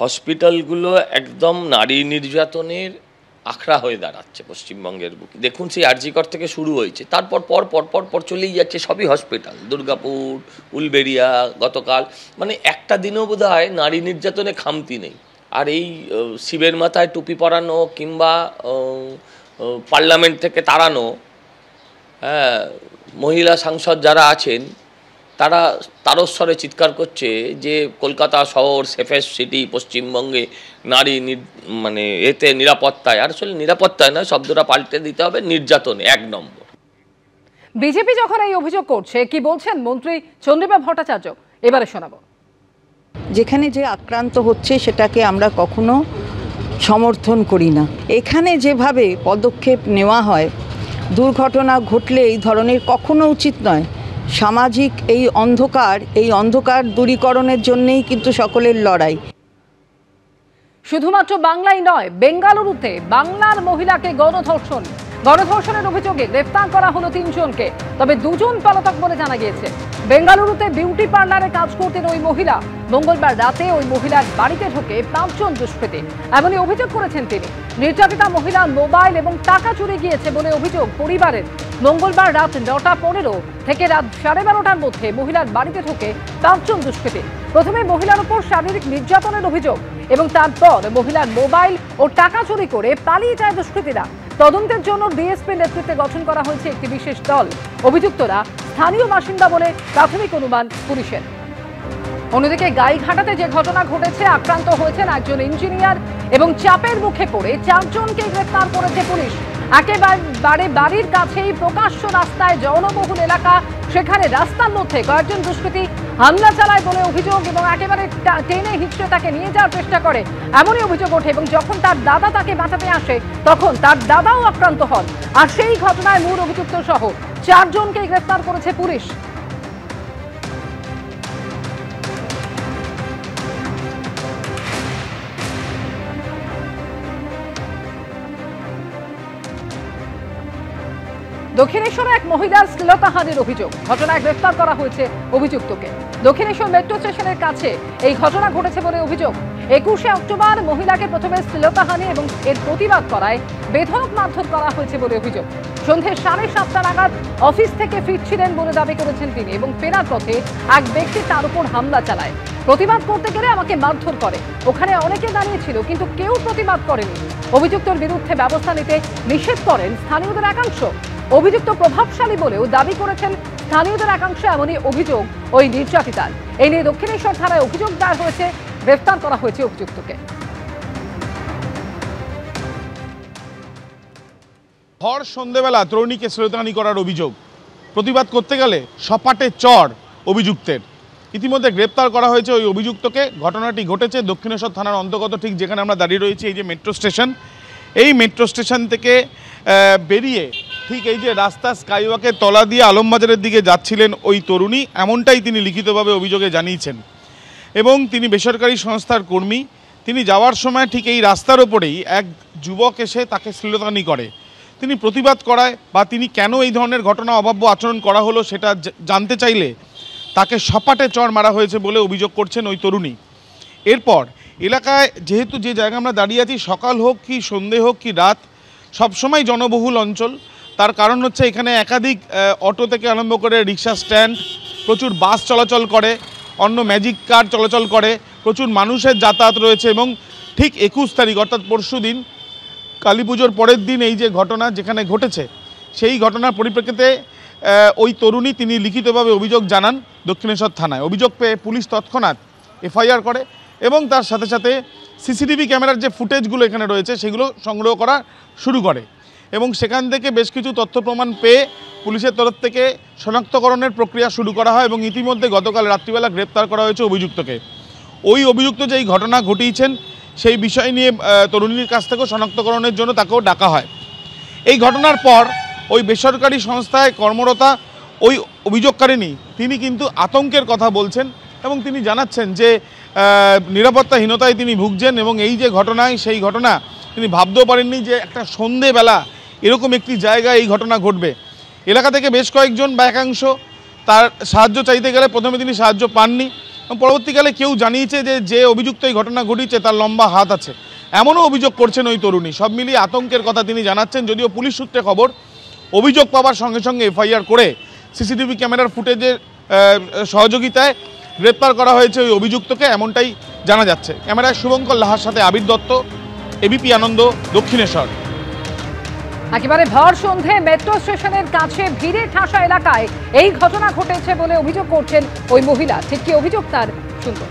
হসপিটালগুলো একদম নারী নির্যাতনের আখড়া হয়ে দাঁড়াচ্ছে পশ্চিমবঙ্গের বুকে। দেখুন, সেই আরজিকর থেকে শুরু হয়েছে, তারপর পর চলেই যাচ্ছে সবই হসপিটাল। দুর্গাপুর, উলবেড়িয়া, গতকাল মানে একটা দিনও বোধহয় নারী নির্যাতনে খামতি নেই। আর এই শিবের মাথায় টুপি পরানো কিংবা পার্লামেন্ট থেকে তাড়ানো মহিলা সাংসদ যারা আছেন তারা তারস্বরে চিৎকার করছে যে কলকাতা শহর সেফেস্ট সিটি, পশ্চিমবঙ্গে নারী মানে এতে নিরাপত্তায়, আর আসলে নিরাপত্তায় নয়, শব্দটা পাল্টে দিতে হবে, নির্যাতনে 1 নম্বর। বিজেপি যখন এই অভিযোগ করছে, কি বলছেন মন্ত্রী চন্দ্রিমা ভট্টাচার্য, এবারে শোনাবো। যেখানে যে আক্রান্ত হচ্ছে সেটাকে আমরা কখনো সমর্থন করি না। এখানে যেভাবে পদক্ষেপ নেওয়া হয়, দুর্ঘটনা ঘটলে এই ধরনের কখনো উচিত নয়। সামাজিক এই অন্ধকার দূরীকরণের জন্যই কিন্তু সকলের লড়াই। শুধুমাত্র বাংলায় নয়, বেঙ্গালুরুতে বাংলার মহিলাকে গণধর্ষণের অভিযোগে গ্রেফতার করা হলো 3 জনকে। তবে 2 জন পলাতক বলে জানা গিয়েছে। বেঙ্গালুরুতে বিউটি পার্লারে কাজ করতেন ওই মহিলা। মঙ্গলবার রাতে ওই মহিলার বাড়িতে ঢোকে 5 জন দুষ্কৃতী, এমনই অভিযোগ করেছেন তিনি। নির্যাতিতা মহিলার মোবাইল এবং টাকা চুরি গিয়েছে বলে অভিযোগ পরিবারের। মঙ্গলবার রাত 9:15 থেকে রাত 12:30টার মধ্যে মহিলার বাড়িতে ঢোকে 5 জন দুষ্কৃতী। প্রথমে মহিলার উপর শারীরিক নির্যাতনের অভিযোগ এবং তারপর মহিলার মোবাইল ও টাকা চুরি করে পালিয়ে যায় দুষ্কৃতীরা। তদন্তের জন্য ডিএসপি নেতৃত্বে গঠন করা হয়েছে একটি বিশেষ দল। অভিযুক্তরা স্থানীয় বাসিন্দা বলে প্রাথমিক অনুমান পুলিশের। অন্যদিকে গাইঘাটাতে যে ঘটনা ঘটেছে, আক্রান্ত হয়েছেন একজন ইঞ্জিনিয়ার এবং চাপের মুখে পড়ে 4 জনকে গ্রেফতার করেছে পুলিশ। একেবারে বাড়ির কাছেই প্রকাশ্য রাস্তায় জনবহুল এলাকা, সেখানে রাস্তার মধ্যে কয়েকজন দুষ্কৃতী হামলা চালায় বলে অভিযোগ এবং একেবারে টেনে হিঁচড়ে তাকে নিয়ে যাওয়ার চেষ্টা করে, এমনই অভিযোগ ওঠে। এবং যখন তার দাদা তাকে বাঁচাতে আসে, তখন তার দাদাও আক্রান্ত হন। আর সেই ঘটনায় মূল অভিযুক্ত সহ 4 জনকে গ্রেফতার করেছে পুলিশ। দক্ষিণেশ্বরে এক মহিলার শ্লীলতাহানির অভিযোগ, ঘটনায় গ্রেফতার করা হয়েছে অভিযুক্তকে। দক্ষিণেশ্বর মেট্রো স্টেশনের কাছে এই ঘটনা ঘটেছে বলে অভিযোগ। 21শে অক্টোবর মহিলাকে প্রথমে শ্লীলতাহানি এবং এর প্রতিবাদ করায় বেধড়ক মারধর করা হয়েছে বলে অভিযোগ। সন্ধ্যে 7:30 নাগাদ অফিস থেকে ফিরছিলেন বলে দাবি করেছেন তিনি এবং ফেরার পথে এক ব্যক্তি তার উপর হামলা চালায়। প্রতিবাদ করতে গেলে আমাকে মারধর করে। ওখানে অনেকে দাঁড়িয়েছিল, কিন্তু কেউ প্রতিবাদ করেনি। অভিযুক্তের বিরুদ্ধে ব্যবস্থা নিতে নিষেধ করেন স্থানীয়দের একাংশ। অভিযুক্ত প্রভাবশালী বলেও দাবি করেছেন স্থানীয়দের একাংশ, এমনই অভিযোগ ওই নির্যাতিতার। এই নিয়ে দক্ষিণেশ্বর থানায় অভিযোগ দায়ের হয়েছে, গ্রেফতার করা হয়েছে অভিযুক্তকে। ভর সন্ধ্যেবেলা তরুণীকে শ্লীলতাহানি করার অভিযোগ, প্রতিবাদ করতে গেলে সপাটে চড় অভিযুক্তের। ইতিমধ্যে গ্রেপ্তার করা হয়েছে ওই অভিযুক্তকে। ঘটনাটি ঘটেছে দক্ষিণেশ্বর থানার অন্তর্গত, ঠিক যেখানে আমরা দাঁড়িয়ে রয়েছি, এই যে মেট্রো স্টেশন, এই মেট্রো স্টেশন থেকে বেরিয়ে ঠিক এই যে রাস্তা স্কাইওয়াকের তলা দিয়ে আলমবাজারের দিকে যাচ্ছিলেন ওই তরুণী, এমনটাই তিনি লিখিতভাবে অভিযোগে জানিয়েছেন। এবং তিনি বেসরকারি সংস্থার কর্মী। তিনি যাওয়ার সময় ঠিক এই রাস্তার ওপরেই এক যুবক এসে তাকে শ্লীলতাহানি করে। তিনি প্রতিবাদ করায় বা তিনি কেন এই ধরনের ঘটনা অবাব্য আচরণ করা হলো সেটা জানতে চাইলে তাকে সপাটে চড় মারা হয়েছে বলে অভিযোগ করছেন ওই তরুণী। এরপর এলাকায়, যেহেতু যে জায়গায় আমরা দাঁড়িয়ে আছি, সকাল হোক কি সন্ধে হোক কি রাত, সবসময় জনবহুল অঞ্চল। তার কারণ হচ্ছে এখানে একাধিক অটো থেকে আরম্ভ করে রিক্সা স্ট্যান্ড, প্রচুর বাস চলাচল করে, অন্য ম্যাজিক কার চলাচল করে, প্রচুর মানুষের যাতায়াত রয়েছে। এবং ঠিক 21 তারিখ অর্থাৎ পরশু দিন, কালী পুজোর পরের দিন এই যে ঘটনা যেখানে ঘটেছে, সেই ঘটনার পরিপ্রেক্ষিতে ওই তরুণী তিনি লিখিতভাবে অভিযোগ জানান দক্ষিণেশ্বর থানায়। অভিযোগ পেয়ে পুলিশ তৎক্ষণাৎ এফআইআর করে এবং তার সাথে সাথে সিসিটিভি ক্যামেরার যে ফুটেজগুলো এখানে রয়েছে সেগুলো সংগ্রহ করা শুরু করে এবং সেখান থেকে বেশ কিছু তথ্য প্রমাণ পেয়ে পুলিশের তরফ থেকে শনাক্তকরণের প্রক্রিয়া শুরু করা হয় এবং ইতিমধ্যে গতকাল রাত্রিবেলা গ্রেপ্তার করা হয়েছে অভিযুক্তকে। ওই অভিযুক্ত যেই ঘটনা ঘটিয়েছেন সেই বিষয় নিয়ে তরুণীর কাছ থেকেও শনাক্তকরণের জন্য তাকেও ডাকা হয়। এই ঘটনার পর ওই বেসরকারি সংস্থায় কর্মরতা ওই অভিযোগকারিনী তিনি কিন্তু আতঙ্কের কথা বলছেন এবং তিনি জানাচ্ছেন যে নিরাপত্তাহীনতায় তিনি ভুগছেন এবং এই যে ঘটনায় সেই ঘটনা তিনি ভাবতেও পারেননি যে একটা সন্ধেবেলা এরকম একটি জায়গায় এই ঘটনা ঘটবে। এলাকা থেকে বেশ কয়েকজন বা একাংশ তার সাহায্য চাইতে গেলে প্রথমে তিনি সাহায্য পাননি, পরবর্তীকালে কেউ জানিয়েছে যে অভিযুক্ত এই ঘটনা ঘটিয়েছে তার লম্বা হাত আছে, এমনও অভিযোগ করছেন ওই তরুণী। সব মিলিয়ে আতঙ্কের কথা তিনি জানাচ্ছেন। যদিও পুলিশ সূত্রে খবর, অভিযোগ পাওয়ার সঙ্গে সঙ্গে এফআইআর করে সিসিটিভি ক্যামেরার ফুটেজের সহযোগিতায় গ্রেপ্তার করা হয়েছে ওই অভিযুক্তকে, এমনটাই জানা যাচ্ছে। ক্যামেরায় শুভঙ্কর লাহার সাথে আবির দত্ত, এবিপি আনন্দ, দক্ষিণেশ্বর। একেবারে ভর সন্ধে মেট্রো স্টেশনের কাছে ভিড়ে ঠাসা এলাকায় এই ঘটনা ঘটেছে বলে অভিযোগ করছেন ওই মহিলা। ঠিক কি অভিযোগ তার শুনবো।